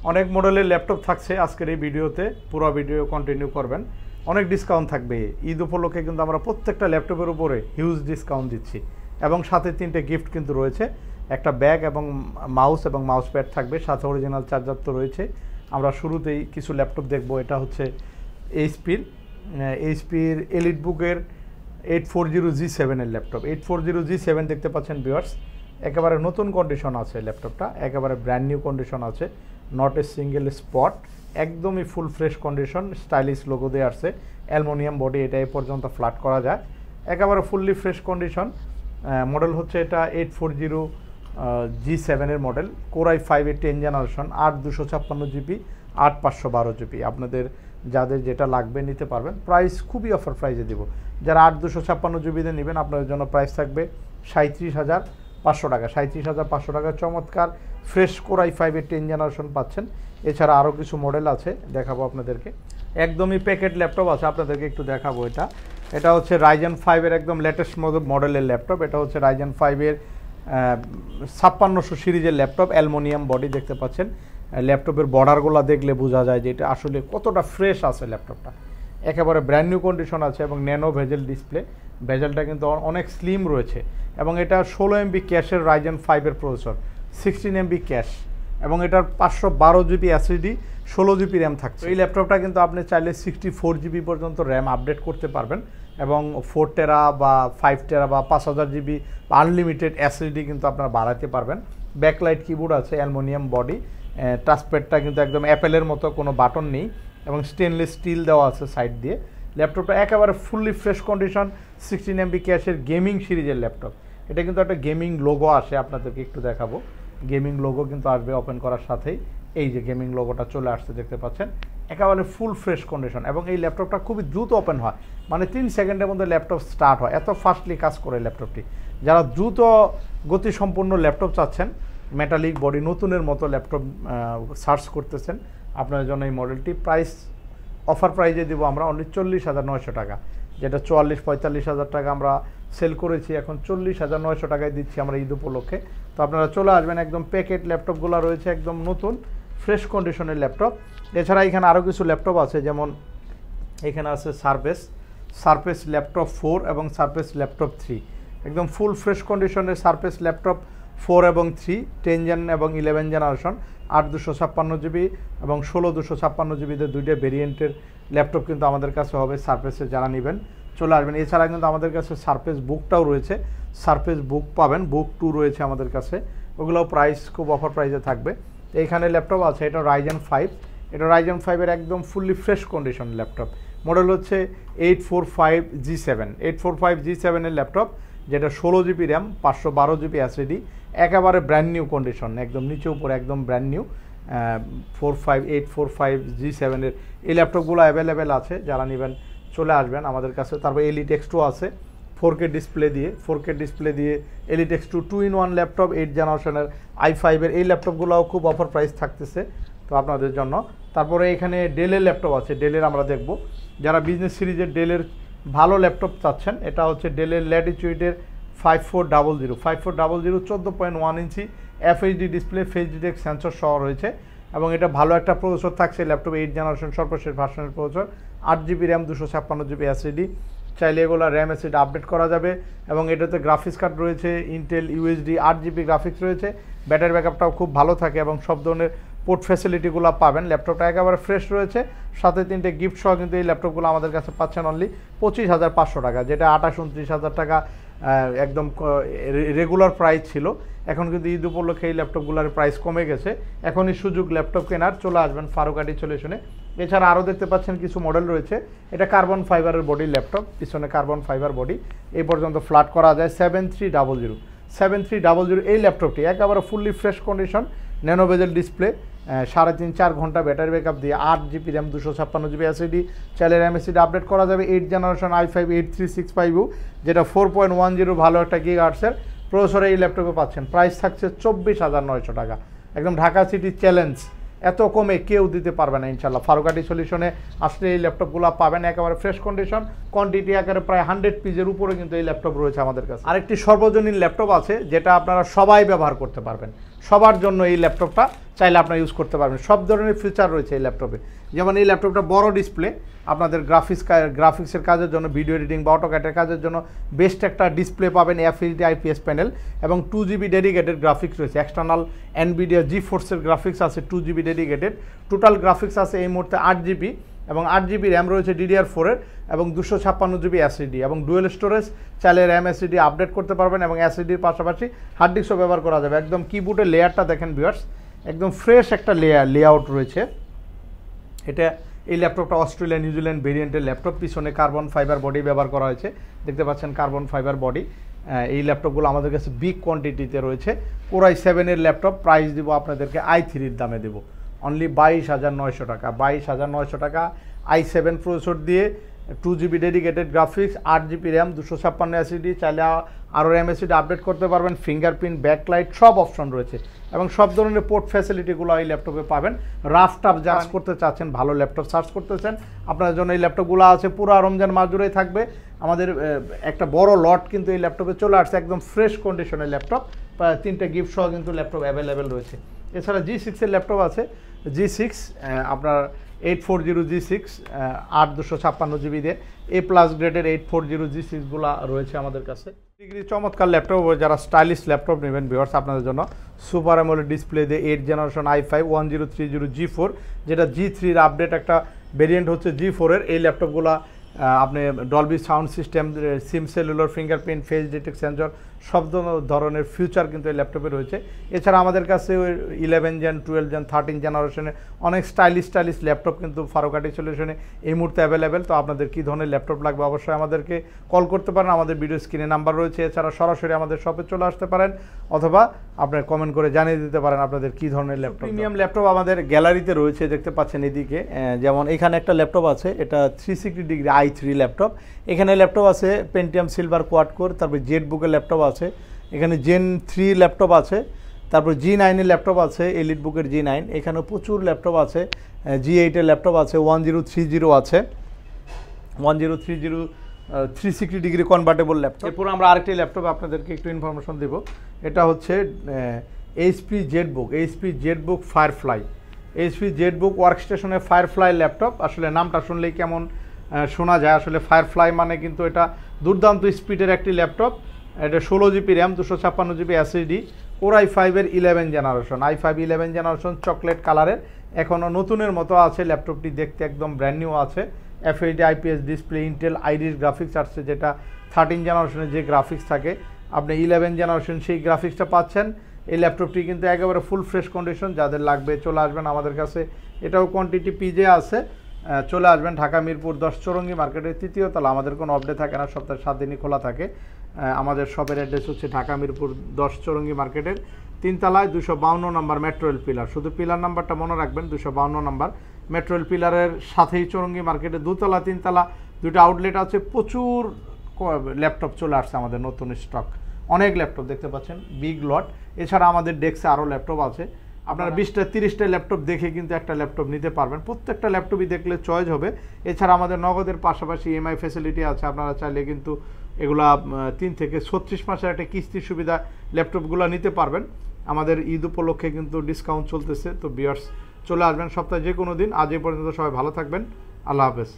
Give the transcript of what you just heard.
অনেক মডেলের ল্যাপটপ থাকছে আজকের এই ভিডিওতে, পুরো ভিডিও কন্টিনিউ করবেন। অনেক ডিসকাউন্ট থাকবে। ঈদ উপলক্ষে কিন্তু আমরা প্রত্যেকটা ল্যাপটপের উপরে হিউজ ডিসকাউন্ট দিচ্ছি এবং সাথে 3টে গিফট কিন্তু রয়েছে, একটা ব্যাগ এবং মাউস এবং মাউস প্যাড থাকবে, সাথে অরিজিনাল চার্জার তো রয়েছে। আমরা শুরুতেই কিছু ল্যাপটপ দেখব। এটা হচ্ছে এইচপির এলিট বুকের 840G7 এর ল্যাপটপ। 840G7 দেখতে পাচ্ছেন ভিউয়ার্স, একেবারে নতুন কন্ডিশন আছে ল্যাপটপটা, একেবারে ব্র্যান্ড নিউ কন্ডিশন আছে, নট এ সিঙ্গেল স্পট, একদমই full fresh condition, stylish logo দিয়ে আসছে, অ্যালুমিনিয়াম বডি, এটা এই পর্যন্ত ফ্ল্যাট করা যায়, একেবারে ফুললি ফ্রেশ কন্ডিশন। মডেল হচ্ছে এটা 840G7 এর মডেল, Core i5 এর 10 জেনারেশন, 8/256GB, 8/512GB। আপনাদের যাদের যেটা লাগবে নিতে পারবেন। প্রাইস খুবই অফার প্রাইসে দিব। যারা 8/256GB নেবেন আপনাদের জন্য প্রাইস থাকবে 37,500 টাকা। 37,500 টাকা চমৎকার ফ্রেশ Core i5 এর 10 জেনারেশন পাচ্ছেন। এছাড়া আরও কিছু মডেল আছে, দেখাবো আপনাদেরকে। একদমই প্যাকেট ল্যাপটপ আছে, আপনাদেরকে একটু দেখাবো। এটা হচ্ছে Ryzen 5 এর একদম লেটেস্ট মডেলের ল্যাপটপ। এটা হচ্ছে Ryzen 5 এর 5600 সিরিজের ল্যাপটপ, অ্যালুমিনিয়াম বডি দেখতে পাচ্ছেন। ল্যাপটপের বর্ডারগুলো দেখলে বোঝা যায় যে এটা আসলে কতটা ফ্রেশ আছে ল্যাপটপটা, একেবারে ব্র্যান্ড নিউ কন্ডিশন আছে এবং ন্যানো ভেজেল ডিসপ্লে, ভেজেলটা কিন্তু অনেক স্লিম রয়েছে এবং এটা 16MB ক্যাশের Ryzen 5 এর প্রসেসর, 16MB ক্যাশ এবং এটার 512GB SSD, 16GB র্যাম থাকছে। এই ল্যাপটপটা কিন্তু আপনি চাইলে 64GB পর্যন্ত র্যাম আপডেট করতে পারবেন এবং 4TB বা 5TB বা 5000GB আনলিমিটেড SSD কিন্তু আপনারা বাড়াতে পারবেন। ব্যাকলাইট কিবোর্ড আছে, অ্যালুমিনিয়াম বডি, টাচপ্যাডটা কিন্তু একদম অ্যাপেলের মতো, কোনো বাটন নেই এবং স্টেনলেস স্টিল দেওয়া আছে সাইড দিয়ে। ল্যাপটপটা একেবারে ফুললি ফ্রেশ কন্ডিশন, 16MB ক্যাশের গেমিং সিরিজের ল্যাপটপ। এটা কিন্তু একটা গেমিং লোগো আসে, আপনাদেরকে একটু দেখাবো। গেমিং লোগো কিন্তু আসবে ওপেন করার সাথেই, এই যে গেমিং লোগোটা চলে আসছে দেখতে পাচ্ছেন, একেবারে ফুল ফ্রেশ কন্ডিশন এবং এই ল্যাপটপটা খুবই দ্রুত ওপেন হয়, মানে 3 সেকেন্ডের মধ্যে ল্যাপটপ স্টার্ট হয়, এত ফাস্টলি কাজ করে ল্যাপটপটি। যারা দ্রুত গতিসম্পন্ন ল্যাপটপ চাচ্ছেন, মেটালিক বডি নতুনের মতো ল্যাপটপ সার্চ করতেছেন, আপনাদের জন্য এই মডেলটি। প্রাইস অফার প্রাইজে দিব আমরা অনলি 40,900 টাকা, যেটা 44-45 হাজার টাকা আমরা সেল করেছি, এখন 40,900 টাকায় দিচ্ছি আমরা ঈদ উপলক্ষে। তো আপনারা চলে আসবেন, একদম প্যাকেট ল্যাপটপগুলো রয়েছে, একদম নতুন ফ্রেশ কন্ডিশনের ল্যাপটপ। এছাড়া এখানে আরও কিছু ল্যাপটপ আছে, যেমন এখানে আছে সারফেস ল্যাপটপ 4 এবং সারফেস ল্যাপটপ 3, একদম ফুল ফ্রেশ কন্ডিশনের সারফেস ল্যাপটপ 4 এবং 3, 10 জেন এবং 11 জেনারেশন, 8/256GB এবং 16/256GBতে 2টা ভেরিয়েন্টের ল্যাপটপ কিন্তু আমাদের কাছে হবে। সারফেসে যারা নেবেন চলে আসবেন। এছাড়া কিন্তু আমাদের কাছে সারফেস বুকটাও রয়েছে, সারফেস বুক পাবেন, বুক 2 রয়েছে আমাদের কাছে, ওগুলোও প্রাইস খুব অফার প্রাইসে থাকবে। তো এইখানে ল্যাপটপ আছে, এটা Ryzen 5, এটা Ryzen 5 এর একদম fully fresh condition laptop. Model হচ্ছে 845G7, 845G7 এর ল্যাপটপ, যেটা 16GB র্যাম, 512GB SSD, একেবারে ব্র্যান্ড নিউ কন্ডিশন, একদম নিচে উপরে একদম ব্র্যান্ড নিউ। 845G7 এর এই ল্যাপটপগুলো অ্যাভেলেবেল আছে, যারা নেবেন চলে আসবেন আমাদের কাছে। তারপর Elite X2 আছে 4K ডিসপ্লে দিয়ে, Elite X2 2-in-1 ল্যাপটপ, 8 জেনারেশনের i5 এর এই ল্যাপটপগুলোও খুব অফার প্রাইস থাকতেছে তো আপনাদের জন্য। তারপরে এখানে ডেলের ল্যাপটপ আছে, ডেলের আমরা দেখব। যারা বিজনেস সিরিজের ডেলের ভালো ল্যাপটপ চাচ্ছেন, এটা হচ্ছে ডেলের ল্যাটিটিউডের 5400, 14.1 ইঞ্চি FHD display, face detect sensor সহ রয়েছে এবং এটা ভালো একটা প্রসেসর থাকছে ল্যাপটপ, 8 জেনারেশন সর্বশেষ ভার্সনের processor, 8GB RAM, 256GB SSD, চাইলে এগুলো র্যাম SSD আপডেট করা যাবে এবং এটাতে গ্রাফিক্স কার্ড রয়েছে, ইন্টেল UHD 8GB গ্রাফিক্স রয়েছে, ব্যাটারি ব্যাকআপটাও খুব ভালো থাকে এবং সব ধরনের পোর্ট ফ্যাসিলিটিগুলো পাবেন। ল্যাপটপটা একেবারে ফ্রেশ রয়েছে, সাথে 3টে গিফট সহ কিন্তু এই ল্যাপটপগুলো আমাদের কাছে পাচ্ছেন অনলি 25,500 টাকা, যেটা 28-29 টাকা একদম রেগুলার প্রাইস ছিল। এখন কিন্তু ঈদ উপলক্ষে এই ল্যাপটপগুলোর প্রাইস কমে গেছে, এখনই সুযোগ ল্যাপটপ কেনার, চলে আসবেন ফারুকাটি সলিউশনে। এছাড়া আরও দেখতে পাচ্ছেন কিছু মডেল রয়েছে, এটা কার্বন ফাইবারের বডি ল্যাপটপ, পিছনে কার্বন ফাইবার বডি, এই পর্যন্ত ফ্ল্যাট করা যায়। 7300 এই ল্যাপটপটি একেবারে ফুললি ফ্রেশ কন্ডিশন, ন্যানো বেজেল ডিসপ্লে, 3.5-4 ঘন্টা ব্যাটারি ব্যাকআপ দিয়ে, 8GB র্যাম, 256GB SSD, চাইলে র্যাম SSD আপডেট করা যাবে। 8 জেনারেশন i5 8365U, যেটা 4.10 ভালো একটা গিগাহার্টসের প্রসেসরে এই ল্যাপটপে পাচ্ছেন। প্রাইস থাকছে 24,900 টাকা, একদম ঢাকা সিটি চ্যালেঞ্জ, এত কমে কেউ দিতে পারবে না ইনশাল্লাহ। ফারুকাটি সলিউশনে আসলে এই ল্যাপটপগুলো পাবেন, একেবারে ফ্রেশ কন্ডিশন, কোয়ান্টিটি আকারে প্রায় 100 পিসের উপরে কিন্তু এই ল্যাপটপ রয়েছে আমাদের কাছে। আরেকটি সর্বজনীন ল্যাপটপ আছে, যেটা আপনারা সবাই ব্যবহার করতে পারবেন, সবার জন্য এই ল্যাপটপটা চাইলে আপনারা ইউজ করতে পারবেন। সব ধরনের ফিচার রয়েছে এই ল্যাপটপে। যেমন এই ল্যাপটপটা বড় ডিসপ্লে, আপনাদের গ্রাফিক্সের কাজের জন্য, ভিডিও এডিটিং বা অটোক্যাটের কাজের জন্য বেস্ট একটা ডিসপ্লে পাবেন, এফএইচডি আইপিএস প্যানেল এবং 2GB ডেডিকেটেড গ্রাফিক্স রয়েছে। এক্সটার্নাল এনভিডিয়া GeForce-এর গ্রাফিক্স আছে 2GB ডেডিকেটেড। টোটাল গ্রাফিক্স আছে এই মুহূর্তে 8GB এবং 8GB র্যাম রয়েছে DDR4-এর এবং 256GB এসএসডি এবং ডুয়েল স্টোরেজ। চাইলে র্যাম এসএসডি আপডেট করতে পারবেন এবং এসএসডির পাশাপাশি হার্ড ডিস্কও ব্যবহার করা যাবে। একদম কিবোর্ডের লেয়ারটা দেখেন ভিউয়ার্স, একদম ফ্রেশ একটা লেআউট রয়েছে। এটা এই ল্যাপটপটা অস্ট্রেলিয়া নিউজিল্যান্ড ভেরিয়েন্টের ল্যাপটপ। পিছনে কার্বন ফাইবার বডি ব্যবহার করা হয়েছে, দেখতে পাচ্ছেন কার্বন ফাইবার বডি। এই ল্যাপটপগুলো আমাদের কাছে বিগ কোয়ান্টিটিতে রয়েছে। Core i7-এর ল্যাপটপ, প্রাইস দিব আপনাদেরকে i3-র দামে দেবো অনলি 22,900 টাকা। 22,900 টাকা i7 প্রসেসর দিয়ে 2GB dedicated graphics, 8GB RAM, 256 SSD. চাইলে আরও র্যাম এসএসডি আপডেট করতে পারবেন। ফিঙ্গারপ্রিন্ট, ব্যাকলাইট সব অপশন রয়েছে এবং সব ধরনের পোর্ট ফ্যাসিলিটিগুলো এই ল্যাপটপে পাবেন। রাফ টাফ সার্চ করতে চাচ্ছেন, ভালো ল্যাপটপ সার্চ করতেছেন, আপনাদের জন্য এই ল্যাপটপগুলো আছে। পুরো রমজান মাস জুড়েই থাকবে। আমাদের একটা বড় লট কিন্তু এই ল্যাপটপে চলে আসছে, একদম ফ্রেশ কন্ডিশনের ল্যাপটপ। প্রায় 3টে গিফট সহ কিন্তু ল্যাপটপ অ্যাভেলেবেল রয়েছে। এছাড়া G6-এর ল্যাপটপ আছে, G6 আপনার 840 G6 8/256GB দিয়ে A+ গ্রেডের 840 G6গুলো রয়েছে আমাদের কাছে। ডিগ্রি চমৎকার ল্যাপটপ, যারা স্টাইলিশ ল্যাপটপ নেবেন ভিউয়ার্স আপনাদের জন্য সুপার অ্যামোলেড ডিসপ্লে দিয়ে 8th জেনারেশন i5 1030 G4, যেটা G3-র আপডেট একটা ভেরিয়েন্ট হচ্ছে G4-এর। এই ল্যাপটপগুলো আপনি Dolby sound system, SIM cellular, fingerprint, face detect sensor সব ধরনের ফিউচার কিন্তু এই ল্যাপটপে রয়েছে। এছাড়া আমাদের কাছে 11 জেন, 12 জেন, 13 জেনারেশনের অনেক স্টাইলিশ ল্যাপটপ কিন্তু ফারুকাটি সলিউশনে এই মুহূর্তে অ্যাভেলেবেল। তো আপনাদের কী ধরনের ল্যাপটপ লাগবে অবশ্যই আমাদেরকে কল করতে পারেন, আমাদের ভিডিও স্ক্রিনে নাম্বার রয়েছে। এছাড়া সরাসরি আমাদের শপে চলে আসতে পারেন অথবা আপনার কমেন্ট করে জানিয়ে দিতে পারেন আপনাদের কী ধরনের ল্যাপটপ। প্রিমিয়াম ল্যাপটপ আমাদের গ্যালারিতে রয়েছে, দেখতে পাচ্ছেন এদিকে। যেমন এখানে একটা ল্যাপটপ আছে, এটা 360 ডিগ্রি i3 ল্যাপটপ। এখানে ল্যাপটপ আছে পেন্টিয়াম সিলভার কোয়াড কোর, তারপর জেটবুকের ল্যাপটপ আছে, এখানে Gen 3 ল্যাপটপ আছে, তারপর G9-এর ল্যাপটপ আছে, এলিট বুকের G9। এখানে প্রচুর ল্যাপটপ আছে, G8-এর ল্যাপটপ আছে, 1030 আছে, 1030 360 ডিগ্রি কনভার্টেবল ল্যাপটপ। এরপর আমরা আরেকটি ল্যাপটপ আপনাদেরকে একটু ইনফরমেশন দেব। এটা হচ্ছে HP Jetbook Firefly. HP Jetbook ওয়ার্কস্টেশনের ফায়ারফ্লাই ল্যাপটপ। আসলে নামটা শুনলেই কেমন শোনা যায়, আসলে ফায়ারফ্লাই মানে কিন্তু এটা দুর্দান্ত স্পিডের একটি ল্যাপটপ। এটা 16GB RAM, 256GB SSD, Core i5-এর 11 generation, i5 11 generation chocolate কালারের, এখনও নতুনের মতো আছে ল্যাপটপটি দেখতে, একদম ব্র্যান্ড নিউ আছে। FHD IPS display, Intel iris graphics আসছে, যেটা 13 জেনারেশনের যে গ্রাফিক্স থাকে আপনি 11 জেনারেশন সেই গ্রাফিক্সটা পাচ্ছেন। এই ল্যাপটপটি কিন্তু একেবারে ফুল ফ্রেশ কন্ডিশন, যাদের লাগবে চলে আসবেন আমাদের কাছে। এটাও কোয়ান্টিটি পিজে আছে, চলে আসবেন ঢাকা মিরপুর 10 চৌরঙ্গি মার্কেটের 3য় তলা। আমাদের কোনো আপডেট থাকে না, সপ্তাহে 7 দিনই খোলা থাকে। আমাদের শপের অ্যাড্রেস হচ্ছে ঢাকা মিরপুর 10 চৌরঙ্গি মার্কেটের 3 তলায় 252 নম্বর মেট্রো রেল পিলার। শুধু পিলার নাম্বারটা মনে রাখবেন, 252 নম্বর মেট্রো রেল পিলারের সাথেই চৌরঙ্গি মার্কেটে 2 তলা 3 তলা 2টা আউটলেট আছে। প্রচুর ল্যাপটপ চলে আসছে আমাদের নতুন স্টক, অনেক ল্যাপটপ দেখতে পাচ্ছেন, বিগ লট। এছাড়া আমাদের ডেস্কে আরও ল্যাপটপ আছে। আপনারা 20টা 30টা ল্যাপটপ দেখে কিন্তু একটা ল্যাপটপ নিতে পারবেন, প্রত্যেকটা ল্যাপটপই দেখলে চয়েস হবে। এছাড়া আমাদের নগদের পাশাপাশি EMI ফ্যাসিলিটি আছে, আপনারা চাইলে কিন্তু এগুলা 3 থেকে 36 মাসের একটা কিস্তির সুবিধা ল্যাপটপগুলো নিতে পারবেন। আমাদের ঈদ উপলক্ষে কিন্তু ডিসকাউন্ট চলতেছে। তো ভিউয়ার্স চলে আসবেন সপ্তাহে যে কোনো দিন। আজ এই পর্যন্ত সবাই ভালো থাকবেন, আল্লাহ হাফেজ।